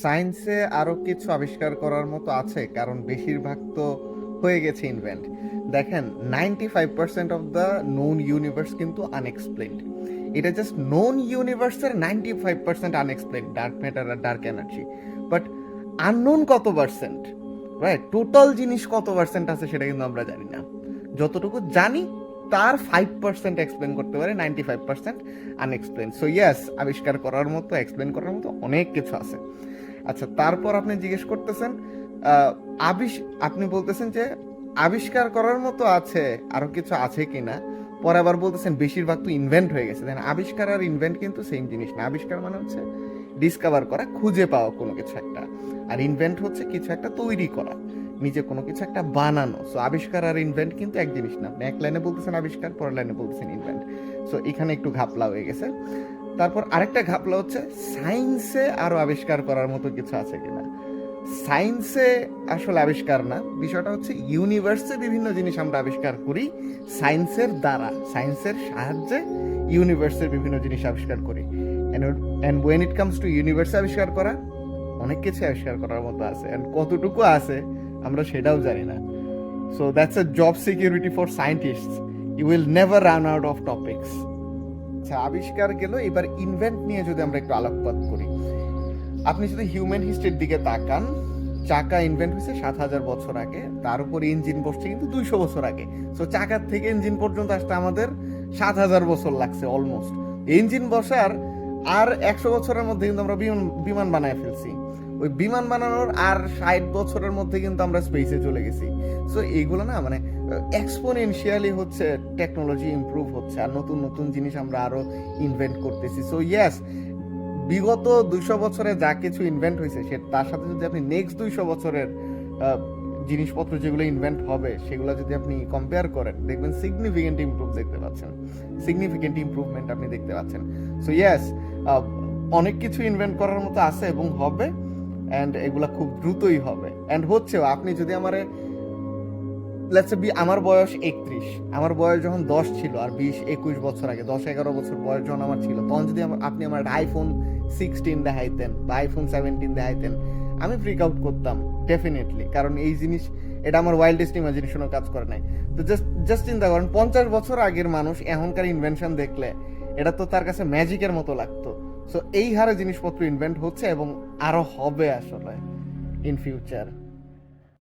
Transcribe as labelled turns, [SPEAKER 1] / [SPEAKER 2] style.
[SPEAKER 1] সায়েন্সে আরো কিছু আবিষ্কার করার মতো আছে, কারণ বেশিরভাগ তো হয়ে গেছে ইনভেন্ট। দেখেন, 95% অফ দ্য নোন ইউনিভার্স কিন্তু আনএক্সপ্লেইনড। এটা জাস্ট নোন ইউনিভার্সের 95% আনএক্সপ্লেইনড, ডার্ক ম্যাটার আর ডার্ক এনার্জি। বাট আননোন কত পার্সেন্ট, রাইট? টোটাল জিনিস কত পার্সেন্ট আছে সেটা কিন্তু আমরা জানি না। যতটুকু জানি তার 5% এক্সপ্লেন করতে পারে, 95% আনএক্সপ্লেন। সো ইয়েস, আবিষ্কার করার মতো, এক্সপ্লেন করার মতো অনেক কিছু আছে। আচ্ছা, তারপর আপনি জিজ্ঞেস করতেছেন আহ, আপনি বলতেছেন যে আবিষ্কার করার মতো আছে, আরো কিছু আছে কিনা। পরে আবার বলতেছেন বেশিরভাগ তো ইনভেন্ট হয়ে গেছে। দেন আবিষ্কার আর ইনভেন্ট কিন্তু সেম জিনিস না। আবিষ্কার মানে হচ্ছে ডিসকভার করা, খুঁজে পাওয়া কোনো কিছু একটা। আর ইনভেন্ট হচ্ছে কিছু একটা তৈরি করা, নিজে কোনো কিছু একটা বানানো। সো আবিষ্কার আর ইনভেন্ট কিন্তু এক জিনিস না। আপনি এক লাইনে বলতেছেন আবিষ্কার, পরের লাইনে বলতেছেন ইনভেন্ট। সো এখানে একটু ঘাপলা হয়ে গেছে। তারপর আরেকটা ঘাপলা হচ্ছে সায়েন্সে আরো আবিষ্কার করার মতো কিছু আছে কিনা। সায়েন্সে আসলে আবিষ্কার না, বিষয়টা হচ্ছে ইউনিভার্সে বিভিন্ন জিনিস আমরা আবিষ্কার করি সায়েন্সের দ্বারা, সায়েন্সের সাহায্যে ইউনিভার্সের বিভিন্ন জিনিস আবিষ্কার করি। And when it comes to ইউনিভার্সে আবিষ্কার করা, অনেক কিছু আবিষ্কার করার মতো আছে, অ্যান্ড কতটুকু আছে আমরা সেটাও জানি না। So that's a job security for scientist. You will never run out of topics. আচ্ছা, আবিষ্কার গেল, এবার ইনভেন্ট নিয়ে যদি আমরা একটু আলোকপাত করি। আপনি যদি হিউম্যান হিস্ট্রির দিকে তাকান, চাকা ইনভেন্ট হয়েছে 7,000 বছর আগে, তার উপর ইঞ্জিন বসছে কিন্তু 200 বছর আগে। সো চাকার থেকে ইঞ্জিন পর্যন্ত আসতে আমাদের 7,000 বছর লাগছে অলমোস্ট। ইঞ্জিন বসার আর 100 বছরের মধ্যে কিন্তু আমরা বিমান বিমান বানায় ফেলছি। ওই বিমান বানানোর আর 60 বছরের মধ্যে কিন্তু আমরা স্পেসে চলে গেছি। সো এইগুলো না মানে এক্সপোনেনশিয়ালি হচ্ছে টেকনোলজি ইমপ্রুভ হচ্ছে, আর নতুন নতুন জিনিস আমরা আরো ইনভেন্ট করতেছি। সো ইয়েস, বিগত 200 বছরে যা কিছু ইনভেন্ট হয়েছে সে তার সাথে যদি আপনি নেক্সট 200 বছরের জিনিসপত্র যেগুলো ইনভেন্ট হবে সেগুলো যদি আপনি কম্পেয়ার করেন, দেখবেন সিগনিফিকেন্ট ইমপ্রুভ দেখতে পাচ্ছেন, সিগনিফিকেন্ট ইমপ্রুভমেন্ট আপনি দেখতে পাচ্ছেন। সো ইয়েস, অনেক কিছু ইনভেন্ট করার মতো আছে এবং হবে, অ্যান্ড এগুলা খুব দ্রুতই হবে, অ্যান্ড হচ্ছেও। আপনি যদি আমারে লেটস বি, আমার বয়স 31, আমার বয়স যখন 10 ছিল, আর 20-21 বছর আগে, 10-11 বছর বয়স যখন আমার ছিল, তখন যদি আপনি আমার আইফোন 16 দেখাইতেন বা আইফোন 17 দেখাইতেন, আমি ফ্রিক আউট করতাম ডেফিনেটলি, কারণ এই জিনিস, এটা আমার ওয়াইল্ডেস্ট ইমাজিনেশনও কাজ করে নাই। তো জাস্ট জাস্ট চিন্তা করেন, 50 বছর আগের মানুষ এখনকার ইনভেনশন দেখলে এটা তো তার কাছে ম্যাজিকের মতো লাগতো। সো এই হারে জিনিসপত্র ইনভেন্ট হচ্ছে এবং আরো হবে আসলে ইন ফিউচার।